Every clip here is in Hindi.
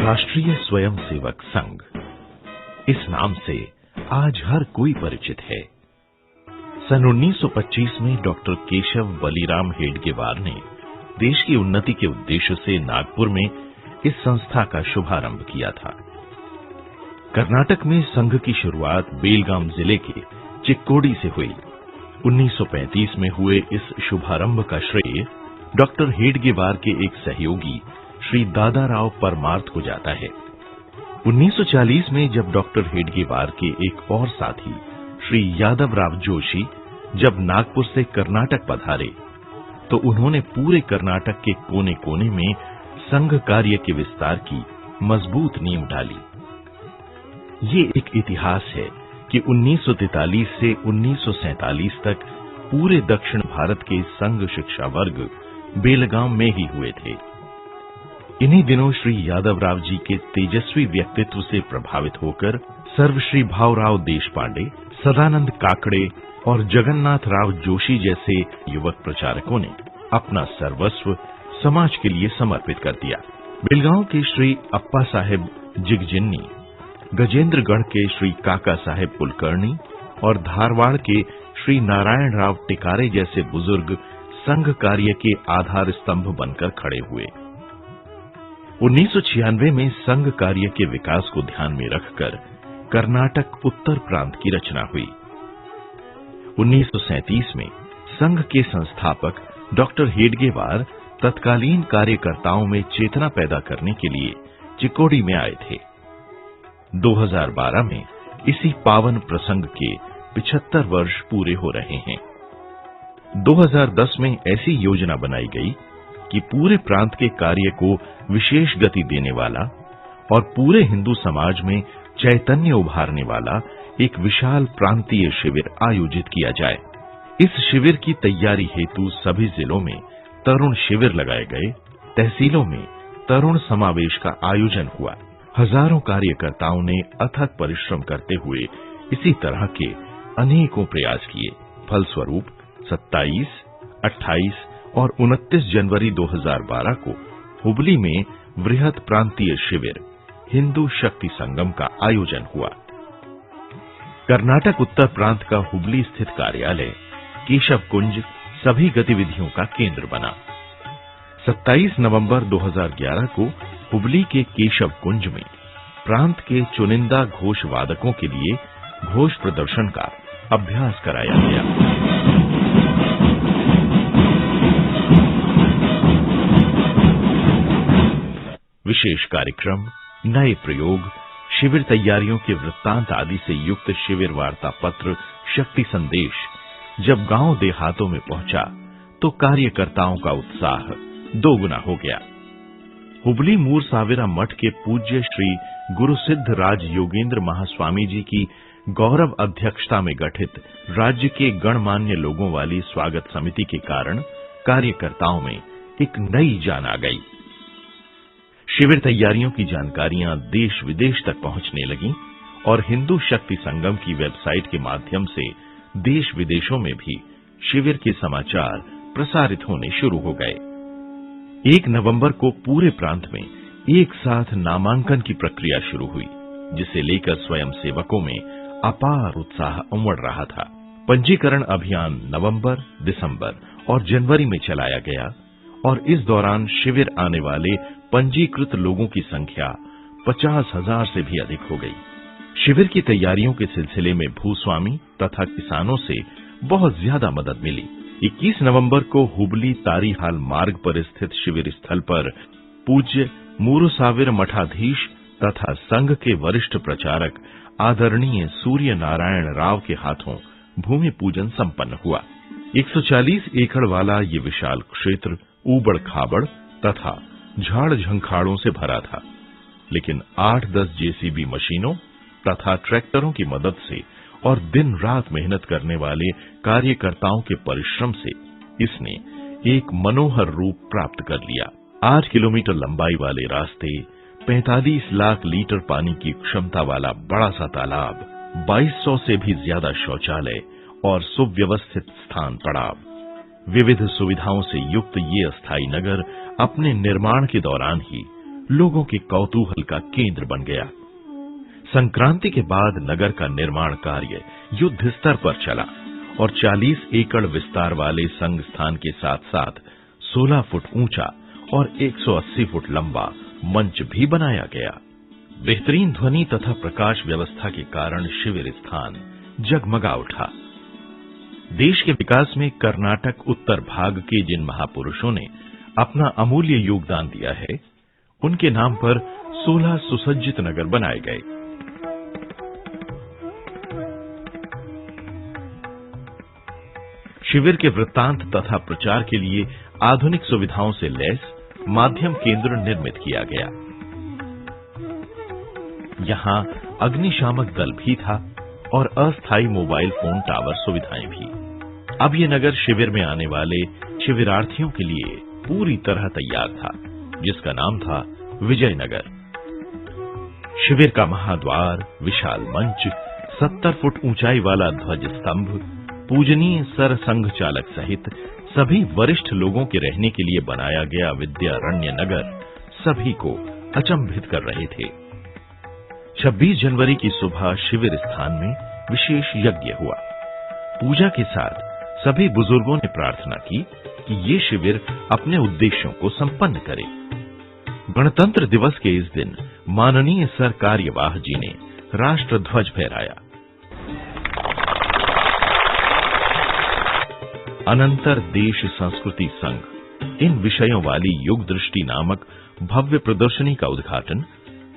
राष्ट्रीय स्वयंसेवक संघ, इस नाम से आज हर कोई परिचित है। सन 1925 में डॉक्टर केशव बलिराम हेडगेवार ने देश की उन्नति के उद्देश्य से नागपुर में इस संस्था का शुभारंभ किया था। कर्नाटक में संघ की शुरुआत बेलगाम जिले के चिक्कोडी से हुई। 1935 में हुए इस शुभारंभ का श्रेय डॉक्टर हेडगेवार के एक सहयोगी श्री दादाराव परमार्थ को जाता है। 1940 में जब डॉक्टर हेडगेवार के एक और साथी श्री यादवराव जोशी जब नागपुर से कर्नाटक पधारे तो उन्होंने पूरे कर्नाटक के कोने कोने में संघ कार्य के विस्तार की मजबूत नींव डाली। ये एक इतिहास है कि 1943 से 1947 तक पूरे दक्षिण भारत के संघ शिक्षा वर्ग बेलगाम में ही हुए थे। इन्हीं दिनों श्री यादवराव जी के तेजस्वी व्यक्तित्व से प्रभावित होकर सर्वश्री भावराव देशपांडे, सदानंद काकड़े और जगन्नाथ राव जोशी जैसे युवक प्रचारकों ने अपना सर्वस्व समाज के लिए समर्पित कर दिया। बेलगांव के श्री अप्पा साहेब जिगजिन्नी, गजेंद्रगढ़ के श्री काका साहेब कुलकर्णी और धारवाड़ के श्री नारायण राव टिकारे जैसे बुजुर्ग संघ कार्य के आधार स्तंभ बनकर खड़े हुए। 1996 में संघ कार्य के विकास को ध्यान में रखकर कर्नाटक उत्तर प्रांत की रचना हुई। 1937 में संघ के संस्थापक डॉक्टर हेडगेवार तत्कालीन कार्यकर्ताओं में चेतना पैदा करने के लिए चिक्कोडी में आए थे। 2012 में इसी पावन प्रसंग के 75 वर्ष पूरे हो रहे हैं। 2010 में ऐसी योजना बनाई गई कि पूरे प्रांत के कार्य को विशेष गति देने वाला और पूरे हिंदू समाज में चैतन्य उभारने वाला एक विशाल प्रांतीय शिविर आयोजित किया जाए। इस शिविर की तैयारी हेतु सभी जिलों में तरुण शिविर लगाए गए। तहसीलों में तरुण समावेश का आयोजन हुआ। हजारों कार्यकर्ताओं ने अथक परिश्रम करते हुए इसी तरह के अनेकों प्रयास किए। फलस्वरूप 27, 28 और 29 जनवरी 2012 को हुबली में वृहद प्रांतीय शिविर हिंदू शक्ति संगम का आयोजन हुआ। कर्नाटक उत्तर प्रांत का हुबली स्थित कार्यालय केशव कुंज सभी गतिविधियों का केंद्र बना। 27 नवंबर 2011 को हुबली के केशव कुंज में प्रांत के चुनिंदा घोष वादकों के लिए घोष प्रदर्शन का अभ्यास कराया गया। विशेष कार्यक्रम, नए प्रयोग, शिविर तैयारियों के वृत्तांत आदि से युक्त शिविर वार्ता पत्र शक्ति संदेश जब गांव देहातों में पहुंचा तो कार्यकर्ताओं का उत्साह दोगुना हो गया। हुबली मूर सावेरा मठ के पूज्य श्री गुरु सिद्ध राज योगेंद्र महास्वामी जी की गौरव अध्यक्षता में गठित राज्य के गणमान्य लोगों वाली स्वागत समिति के कारण कार्यकर्ताओं में एक नई जान आ गई। शिविर तैयारियों की जानकारियां देश विदेश तक पहुंचने लगीं और हिंदू शक्ति संगम की वेबसाइट के माध्यम से देश विदेशों में भी शिविर के समाचार प्रसारित होने शुरू हो गए। 1 नवंबर को पूरे प्रांत में एक साथ नामांकन की प्रक्रिया शुरू हुई, जिसे लेकर स्वयंसेवकों में अपार उत्साह उमड़ रहा था। पंजीकरण अभियान नवंबर, दिसंबर और जनवरी में चलाया गया और इस दौरान शिविर आने वाले पंजीकृत लोगों की संख्या 50,000 से भी अधिक हो गई। शिविर की तैयारियों के सिलसिले में भूस्वामी तथा किसानों से बहुत ज्यादा मदद मिली। 21 नवंबर को हुबली तारीहाल मार्ग पर स्थित शिविर स्थल पर पूज्य मूरुसाविर मठाधीश तथा संघ के वरिष्ठ प्रचारक आदरणीय सूर्य नारायण राव के हाथों भूमि पूजन संपन्न हुआ। 140 एकड़ वाला ये विशाल क्षेत्र ऊबड़ खाबड़ तथा झाड़ झंखाड़ों से भरा था, लेकिन 8-10 जेसीबी मशीनों तथा ट्रैक्टरों की मदद से और दिन रात मेहनत करने वाले कार्यकर्ताओं के परिश्रम से इसने एक मनोहर रूप प्राप्त कर लिया। 8 किलोमीटर लंबाई वाले रास्ते, 45 लाख लीटर पानी की क्षमता वाला बड़ा सा तालाब, 2200 से भी ज्यादा शौचालय और सुव्यवस्थित स्थान पड़ाव, विविध सुविधाओं से युक्त ये अस्थायी नगर अपने निर्माण के दौरान ही लोगों के कौतूहल का केंद्र बन गया। संक्रांति के बाद नगर का निर्माण कार्य युद्ध स्तर पर चला और 40 एकड़ विस्तार वाले संघ स्थान के साथ साथ 16 फुट ऊंचा और 180 फुट लंबा मंच भी बनाया गया। बेहतरीन ध्वनि तथा प्रकाश व्यवस्था के कारण शिविर स्थान जगमगा उठा। देश के विकास में कर्नाटक उत्तर भाग के जिन महापुरुषों ने अपना अमूल्य योगदान दिया है, उनके नाम पर 16 सुसज्जित नगर बनाए गए। शिविर के वृत्तांत तथा प्रचार के लिए आधुनिक सुविधाओं से लैस माध्यम केंद्र निर्मित किया गया। यहां अग्निशामक दल भी था और अस्थायी मोबाइल फोन टावर सुविधाएं भी। अब ये नगर शिविर में आने वाले शिविरार्थियों के लिए पूरी तरह तैयार था, जिसका नाम था विजयनगर। शिविर का महाद्वार, विशाल मंच, 70 फुट ऊंचाई वाला ध्वज स्तंभ, पूजनीय सर संघ चालक सहित सभी वरिष्ठ लोगों के रहने के लिए बनाया गया विद्यारण्य नगर सभी को अचंभित कर रहे थे। 26 जनवरी की सुबह शिविर स्थान में विशेष यज्ञ हुआ। पूजा के साथ सभी बुजुर्गों ने प्रार्थना की कि ये शिविर अपने उद्देश्यों को संपन्न करे। गणतंत्र दिवस के इस दिन माननीय सर कार्यवाह जी ने राष्ट्र ध्वज फहराया। अनंतर देश संस्कृति संघ इन विषयों वाली युग दृष्टि नामक भव्य प्रदर्शनी का उद्घाटन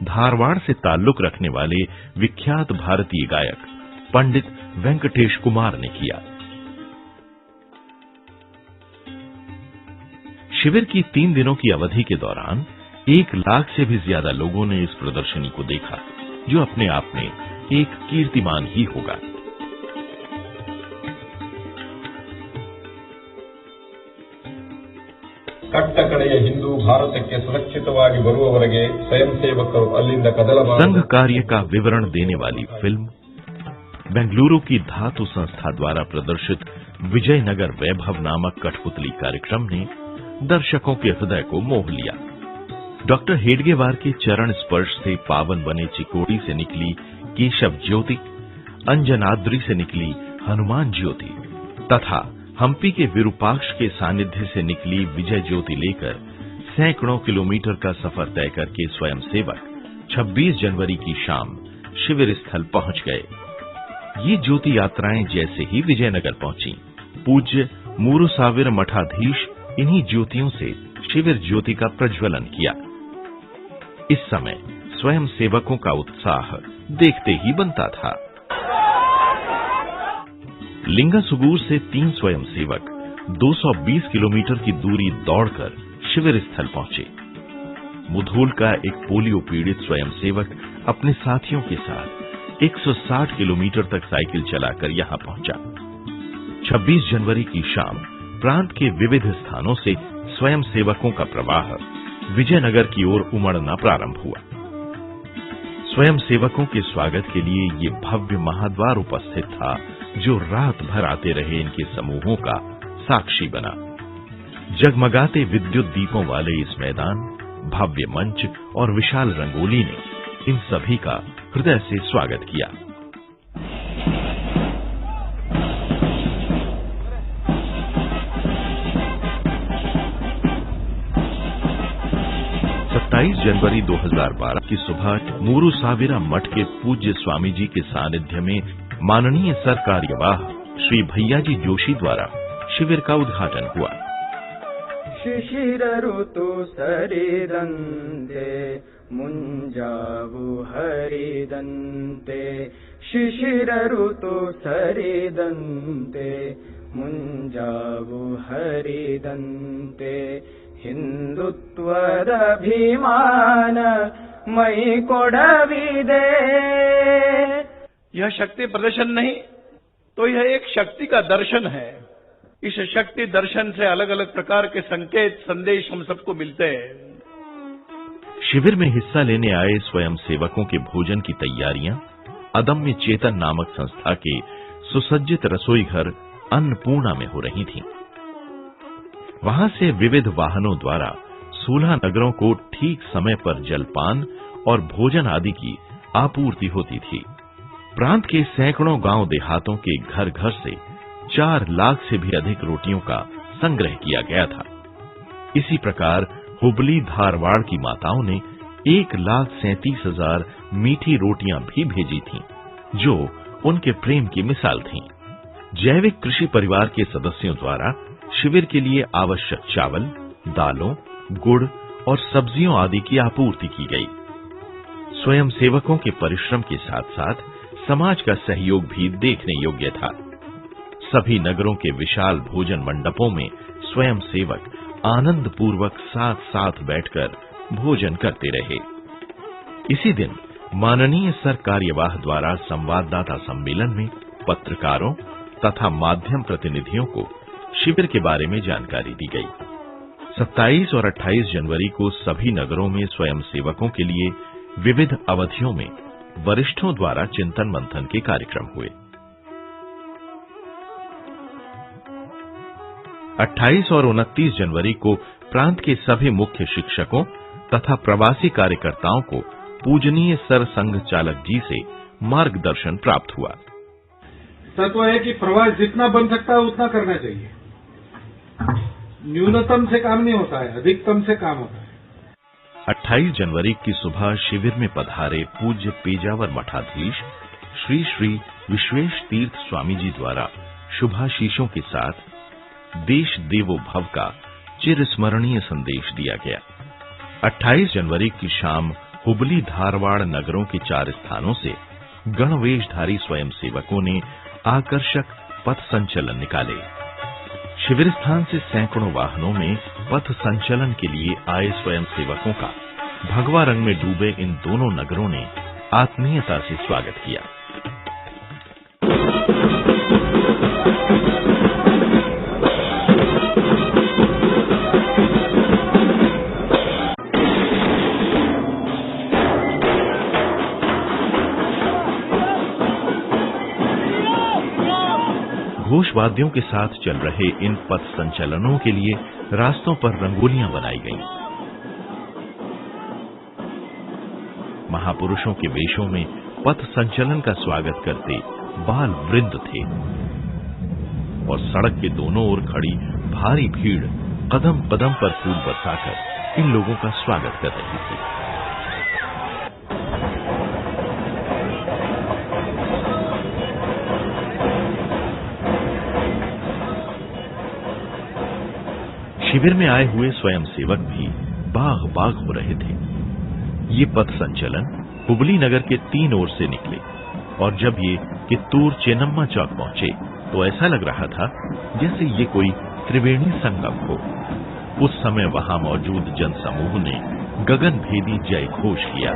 धारवाड़ से ताल्लुक रखने वाले विख्यात भारतीय गायक पंडित वेंकटेश कुमार ने किया। शिविर की 3 दिनों की अवधि के दौरान 1 लाख से भी ज्यादा लोगों ने इस प्रदर्शनी को देखा, जो अपने आप में एक कीर्तिमान ही होगा। ಕಟ್ಟ ಕಡೆಯ ಹಿಂದೂ ಭಾರತಕ್ಕೆ ಸುರಕ್ಷಿತವಾಗಿ ಬರುವವರೆಗೆ ಸ್ವಯಂ ಸೇವಕರು ಅಲ್ಲಿಂದ ಕದಲಬಾರದು। संघ कार्य का विवरण देने वाली फिल्म बेंगलुरु की धातु संस्था द्वारा प्रदर्शित विजयनगर वैभव नामक कठपुतली कार्यक्रम ने दर्शकों के हृदय को मोह लिया। डॉक्टर हेडगेवार के चरण स्पर्श से पावन बने चिकोड़ी से निकली केशव ज्योति, अंजनाद्री से निकली हनुमान ज्योति तथा हम्पी के विरूपाक्ष के सानिध्य से निकली विजय ज्योति लेकर सैकड़ों किलोमीटर का सफर तय करके स्वयं सेवक 26 जनवरी की शाम शिविर स्थल पहुंच गए। ये ज्योति यात्राएं जैसे ही विजयनगर पहुंची, पूज्य मूरुसाविर मठाधीश इन्हीं ज्योतियों से शिविर ज्योति का प्रज्वलन किया। इस समय स्वयं सेवकों का उत्साह देखते ही बनता था। लिंगासुगूर से 3 स्वयंसेवक 220 किलोमीटर की दूरी दौड़कर शिविर स्थल पहुंचे। मुधोल का एक पोलियो पीड़ित स्वयंसेवक अपने साथियों के साथ 160 किलोमीटर तक साइकिल चलाकर यहां पहुंचा। 26 जनवरी की शाम प्रांत के विविध स्थानों से स्वयंसेवकों का प्रवाह विजयनगर की ओर उमड़ना प्रारंभ हुआ। स्वयंसेवकों के स्वागत के लिए ये भव्य महाद्वार उपस्थित था, जो रात भर आते रहे इनके समूहों का साक्षी बना। जगमगाते विद्युत दीपों वाले इस मैदान, भव्य मंच और विशाल रंगोली ने इन सभी का हृदय से स्वागत किया। जनवरी 2012 की सुबह मूरुसाविरा मठ के पूज्य स्वामी जी के सानिध्य में माननीय सर कार्यवाह श्री भैयाजी जोशी द्वारा शिविर का उद्घाटन हुआ। शिशिर ऋतु सरिदंते मुंजावु हरिदंते, शिशिर ऋतु सरिदंते मुंजावु हरिदंते, हिंदुत्वद अभिमान मई कोडविदे। यह शक्ति प्रदर्शन नहीं, तो यह एक शक्ति का दर्शन है। इस शक्ति दर्शन से अलग अलग प्रकार के संकेत संदेश हम सबको मिलते हैं। शिविर में हिस्सा लेने आए स्वयं सेवकों के भोजन की तैयारियां अदम्य चेतन नामक संस्था के सुसज्जित रसोई घर अन्नपूर्णा में हो रही थीं। वहां से विविध वाहनों द्वारा 16 नगरों को ठीक समय पर जलपान और भोजन आदि की आपूर्ति होती थी। प्रांत के सैकड़ों गांव देहातों के घर घर से 4 लाख से भी अधिक रोटियों का संग्रह किया गया था। इसी प्रकार हुबली धारवाड़ की माताओं ने 1,37,000 मीठी रोटियां भी भेजी थीं, जो उनके प्रेम की मिसाल थीं। जैविक कृषि परिवार के सदस्यों द्वारा शिविर के लिए आवश्यक चावल, दालों, गुड़ और सब्जियों आदि की आपूर्ति की गई। स्वयं सेवकों के परिश्रम के साथ साथ समाज का सहयोग भी देखने योग्य था। सभी नगरों के विशाल भोजन मंडपों में स्वयं सेवक आनंद पूर्वक साथ साथ बैठकर भोजन करते रहे। इसी दिन माननीय सर कार्यवाह द्वारा संवाददाता सम्मेलन में पत्रकारों तथा माध्यम प्रतिनिधियों को शिविर के बारे में जानकारी दी गई। 27 और 28 जनवरी को सभी नगरों में स्वयं सेवकों के लिए विविध अवधियों में वरिष्ठों द्वारा चिंतन मंथन के कार्यक्रम हुए। 28 और 29 जनवरी को प्रांत के सभी मुख्य शिक्षकों तथा प्रवासी कार्यकर्ताओं को पूजनीय सर संघ चालक जी से मार्गदर्शन प्राप्त हुआ। तत्व है कि प्रवास जितना बन सकता है उतना करना चाहिए। न्यूनतम से काम नहीं होता है, अधिकतम से काम होता है। 28 जनवरी की सुबह शिविर में पधारे पूज्य पेजावर मठाधीश श्री श्री विश्वेश तीर्थ स्वामी जी द्वारा शुभाशीषों के साथ देश देवो भव का चिरस्मरणीय संदेश दिया गया। 28 जनवरी की शाम हुबली धारवाड़ नगरों के 4 स्थानों से गणवेशधारी स्वयं सेवकों ने आकर्षक पथ संचलन निकाले। शिविर स्थान से सैकड़ों वाहनों में पथ संचलन के लिए आए स्वयं सेवकों का भगवा रंग में डूबे इन दोनों नगरों ने आत्मीयता से स्वागत किया। घोषवाद्यों के साथ चल रहे इन पथ संचलनों के लिए रास्तों पर रंगोलियां बनाई गईं। महापुरुषों के वेशों में पथ संचलन का स्वागत करते बाल वृंद थे और सड़क के दोनों ओर खड़ी भारी भीड़ कदम कदम पर फूल बरसाकर इन लोगों का स्वागत कर रही थी। शिविर में आए हुए स्वयं सेवक भी बाग बाग हो रहे थे। ये पथ संचलन हुबली नगर के 3 ओर से निकले और जब ये कित्तूर चेन्नम्मा चौक पहुंचे तो ऐसा लग रहा था जैसे ये कोई त्रिवेणी संगम हो। उस समय वहां मौजूद जनसमूह ने गगनभेदी जय घोष किया।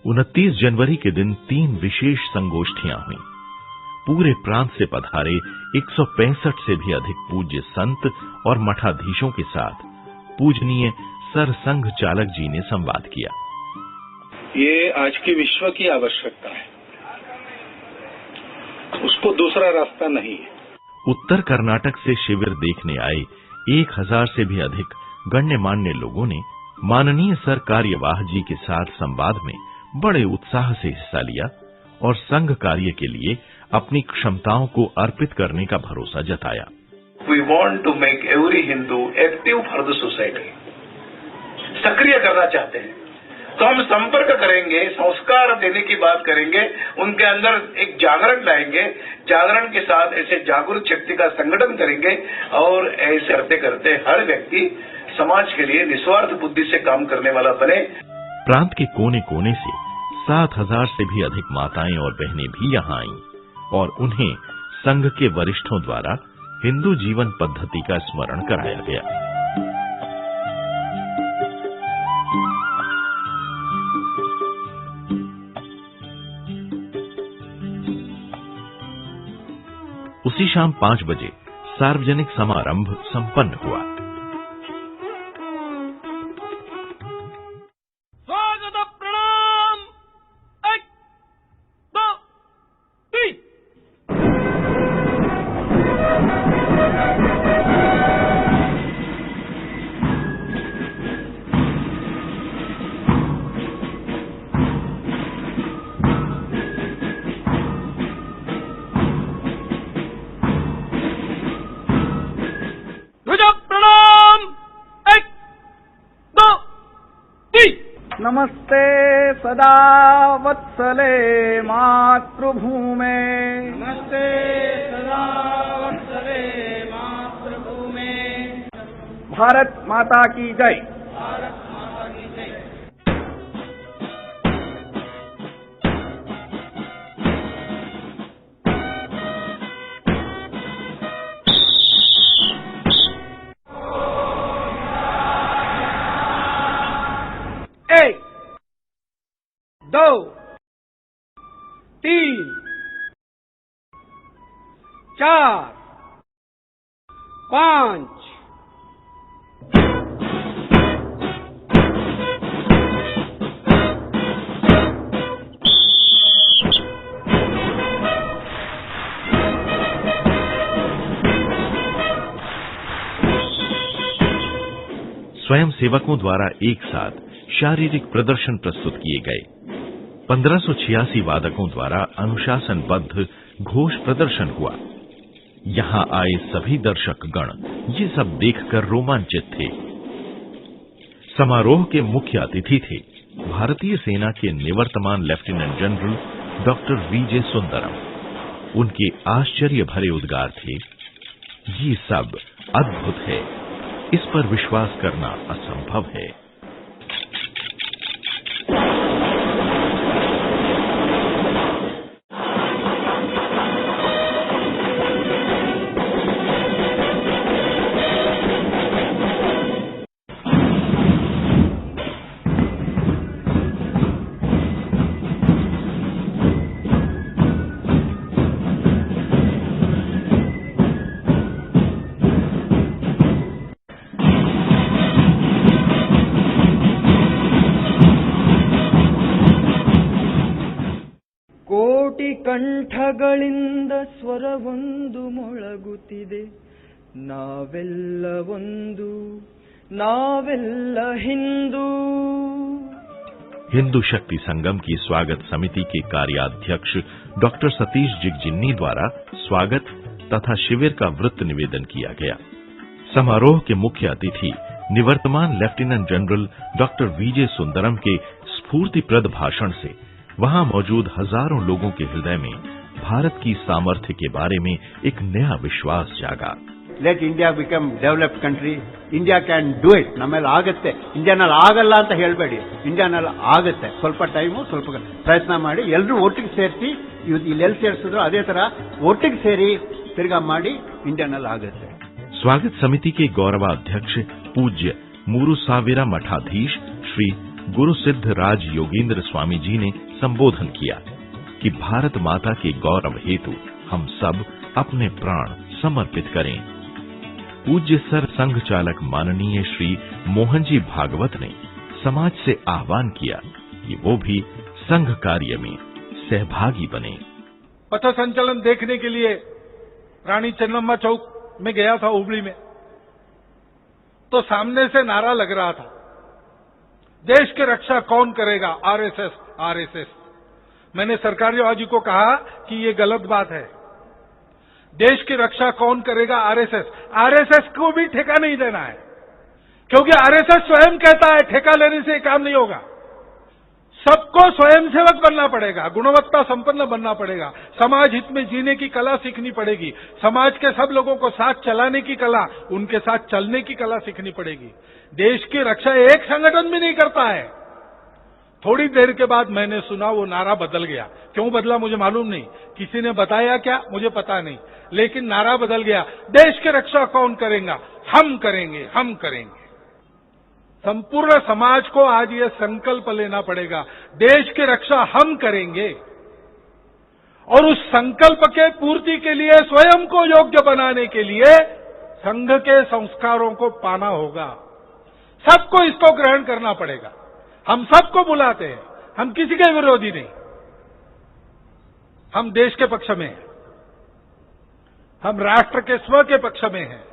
उनतीस जनवरी के दिन 3 विशेष संगोष्ठियां हुई। पूरे प्रांत से पधारे 165 से भी अधिक पूज्य संत और मठाधीशों के साथ पूजनीय सर संघ चालक जी ने संवाद किया। ये आज की विश्व की आवश्यकता है, उसको दूसरा रास्ता नहीं है। उत्तर कर्नाटक से शिविर देखने आए 1000 से भी अधिक गण्यमान्य लोगों ने माननीय सर कार्यवाह जी के साथ संवाद में बड़े उत्साह से हिस्सा लिया और संघ कार्य के लिए अपनी क्षमताओं को अर्पित करने का भरोसा जताया। We want to make every Hindu active for the society. सक्रिय करना चाहते हैं तो हम संपर्क करेंगे, संस्कार देने की बात करेंगे, उनके अंदर एक जागरण लाएंगे, जागरण के साथ ऐसे जागरूक शक्ति का संगठन करेंगे और ऐसे करते करते हर व्यक्ति समाज के लिए निस्वार्थ बुद्धि से काम करने वाला बने। प्रांत के कोने कोने से 7,000 से भी अधिक माताएं और बहनें भी यहाँ आईं और उन्हें संघ के वरिष्ठों द्वारा हिंदू जीवन पद्धति का स्मरण कराया गया। उसी शाम 5 बजे सार्वजनिक समारंभ संपन्न हुआ। स्वागत प्रणाम 1 2 3। नमस्ते सदा वत्सले मातृभूमे, नमस्ते सदा वत्सले मातृभूमे। भारत माता की जय। भारत माता की जय। एक 2 3 4 5। स्वयं सेवकों द्वारा एक साथ शारीरिक प्रदर्शन प्रस्तुत किए गए। 1586 वादकों द्वारा अनुशासनबद्ध घोष प्रदर्शन हुआ। यहां आए सभी दर्शक गण ये सब देखकर रोमांचित थे। समारोह के मुख्य अतिथि थे भारतीय सेना के निवर्तमान लेफ्टिनेंट जनरल डॉक्टर वीजे सुंदरम। उनके आश्चर्य भरे उद्गार थे, ये सब अद्भुत है, इस पर विश्वास करना असंभव है। ಕಂಠಗಳಿಂದ ಸ್ವರವೊಂದು ಮೊಳಗುತ್ತಿದೆ, ನಾವೆಲ್ಲ ಒಂದು, ನಾವೆಲ್ಲ ಹಿಂದೂ। हिंदू शक्ति संगम की स्वागत समिति के कार्याध्यक्ष डॉक्टर सतीश जिगजिन्नी द्वारा स्वागत तथा शिविर का वृत्त निवेदन किया गया। समारोह के मुख्य अतिथि निवर्तमान लेफ्टिनेंट जनरल डॉक्टर वीजे सुंदरम के स्फूर्तिप्रद भाषण से वहां मौजूद हजारों लोगों के हृदय में भारत की सामर्थ्य के बारे में एक नया विश्वास जागा। Let India become developed country, India can do it, ನಮ್ಮೆಲ್ಲ ಆಗುತ್ತೆ, ಇಂಡಿಯಾನಲ್ಲಿ ಆಗಲ್ಲ ಅಂತ ಹೇಳಬೇಡಿ, ಇಂಡಿಯಾನಲ್ಲಿ ಆಗುತ್ತೆ, ಸ್ವಲ್ಪ ಟೈಮು ಸ್ವಲ್ಪ ಪ್ರಯತ್ನ ಮಾಡಿ ಎಲ್ಲರೂ ಒಟ್ಟಿಗೆ ಸೇರಿಸಿ, ಇಲ್ಲೆಲ್ಲಿ ಸೇರಿಸಿದ್ರು ಅದೇ ತರ ಒಟ್ಟಿಗೆ ಸೇರಿ ತಿರ್ಗಾ ಮಾಡಿ ಇಂಡಿಯಾನಲ್ಲಿ ಆಗುತ್ತೆ। स्वागत समिति के गौरवाध्यक्ष पूज्य मूरुसाविरा मठाधीश श्री गुरु सिद्ध राज योगेंद्र स्वामी जी ने संबोधन किया कि भारत माता के गौरव हेतु हम सब अपने प्राण समर्पित करें। पूज्य सर संघ चालक माननीय श्री मोहन जी भागवत ने समाज से आह्वान किया कि वो भी संघ कार्य में सहभागी बने। पथ संचलन देखने के लिए रानी चन्नम्मा चौक में गया था हुबली में, तो सामने से नारा लग रहा था, देश की रक्षा कौन करेगा, आरएसएस आरएसएस। मैंने सरकारीवाजी को कहा कि ये गलत बात है, देश की रक्षा कौन करेगा, आरएसएस। आरएसएस को भी ठेका नहीं देना है, क्योंकि आरएसएस स्वयं कहता है ठेका लेने से काम नहीं होगा। सबको स्वयंसेवक बनना पड़ेगा, गुणवत्ता संपन्न बनना पड़ेगा, समाज हित में जीने की कला सीखनी पड़ेगी, समाज के सब लोगों को साथ चलाने की कला, उनके साथ चलने की कला सीखनी पड़ेगी। देश की रक्षा एक संगठन भी नहीं करता है। थोड़ी देर के बाद मैंने सुना वो नारा बदल गया। क्यों बदला मुझे मालूम नहीं, किसी ने बताया क्या मुझे पता नहीं, लेकिन नारा बदल गया। देश की रक्षा कौन करेगा? हम करेंगे, हम करेंगे। संपूर्ण समाज को आज ये संकल्प लेना पड़ेगा, देश की रक्षा हम करेंगे, और उस संकल्प के पूर्ति के लिए स्वयं को योग्य बनाने के लिए संघ के संस्कारों को पाना होगा। सबको इसको ग्रहण करना पड़ेगा। हम सबको बुलाते हैं, हम किसी के विरोधी नहीं, हम देश के पक्ष में हैं, हम राष्ट्र के स्व के पक्ष में हैं,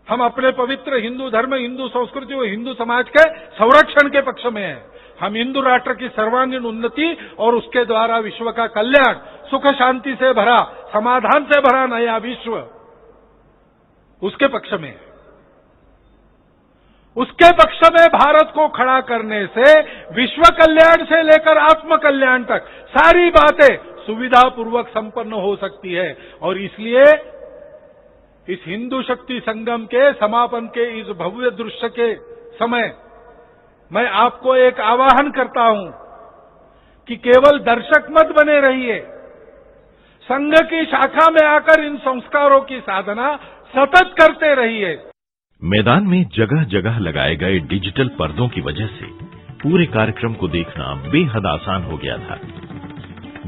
हम अपने पवित्र हिंदू धर्म, हिंदू संस्कृति और हिंदू समाज के संरक्षण के पक्ष में हैं। हम हिंदू राष्ट्र की सर्वांगीण उन्नति और उसके द्वारा विश्व का कल्याण, सुख शांति से भरा, समाधान से भरा नया विश्व, उसके पक्ष में हैं। उसके पक्ष में भारत को खड़ा करने से विश्व कल्याण से लेकर आत्म कल्याण तक सारी बातें सुविधा पूर्वक संपन्न हो सकती है। और इसलिए इस हिंदू शक्ति संगम के समापन के इस भव्य दृश्य के समय मैं आपको एक आह्वान करता हूं कि केवल दर्शक मत बने रहिए, संघ की शाखा में आकर इन संस्कारों की साधना सतत करते रहिए। मैदान में जगह जगह लगाए गए डिजिटल पर्दों की वजह से पूरे कार्यक्रम को देखना बेहद आसान हो गया था।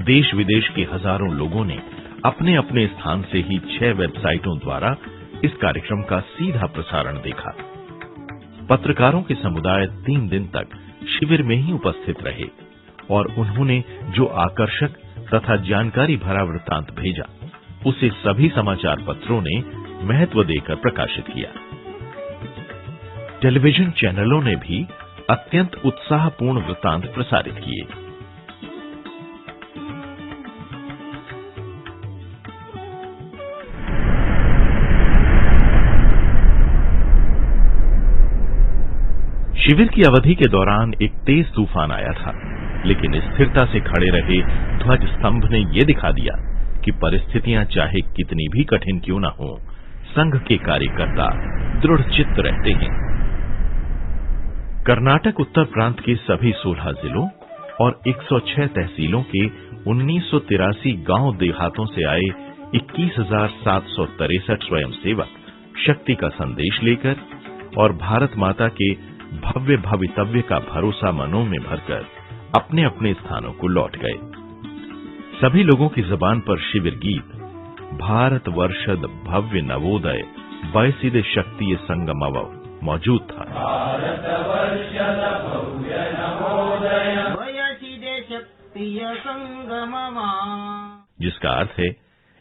देश विदेश के हजारों लोगों ने अपने अपने स्थान से ही 6 वेबसाइटों द्वारा इस कार्यक्रम का सीधा प्रसारण देखा। पत्रकारों के समुदाय 3 दिन तक शिविर में ही उपस्थित रहे और उन्होंने जो आकर्षक तथा जानकारी भरा वृत्तांत भेजा, उसे सभी समाचार पत्रों ने महत्व देकर प्रकाशित किया। टेलीविजन चैनलों ने भी अत्यंत उत्साहपूर्ण वृत्तांत प्रसारित किए। शिविर की अवधि के दौरान एक तेज तूफान आया था, लेकिन स्थिरता से खड़े रहे ध्वज स्तंभ ने यह दिखा दिया कि परिस्थितियां चाहे कितनी भी कठिन क्यों न हो, संघ के कार्यकर्ता दृढ़ चित्त रहते हैं। कर्नाटक उत्तर प्रांत के सभी 16 जिलों और 106 तहसीलों के 1983 गांव देहातों से आए 21,763 स्वयंसेवक शक्ति का संदेश लेकर और भारत माता के भव्य भवितव्य का भरोसा मनों में भरकर अपने अपने स्थानों को लौट गए। सभी लोगों की जुबान पर शिविर गीत भारत वर्षद भव्य नवोदय वयसिद शक्ति संगमव मौजूद था। भारत वर्षद भव्य नवोदय वयसिद शक्ति संगमव, जिसका अर्थ है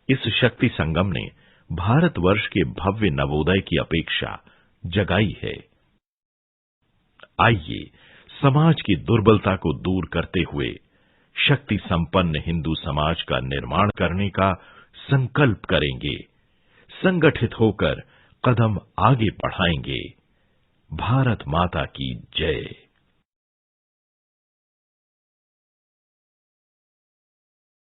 इस शक्ति संगम ने भारतवर्ष के भव्य नवोदय की अपेक्षा जगाई है। आइए समाज की दुर्बलता को दूर करते हुए शक्ति संपन्न हिंदू समाज का निर्माण करने का संकल्प करेंगे, संगठित होकर कदम आगे बढ़ाएंगे। भारत माता की जय।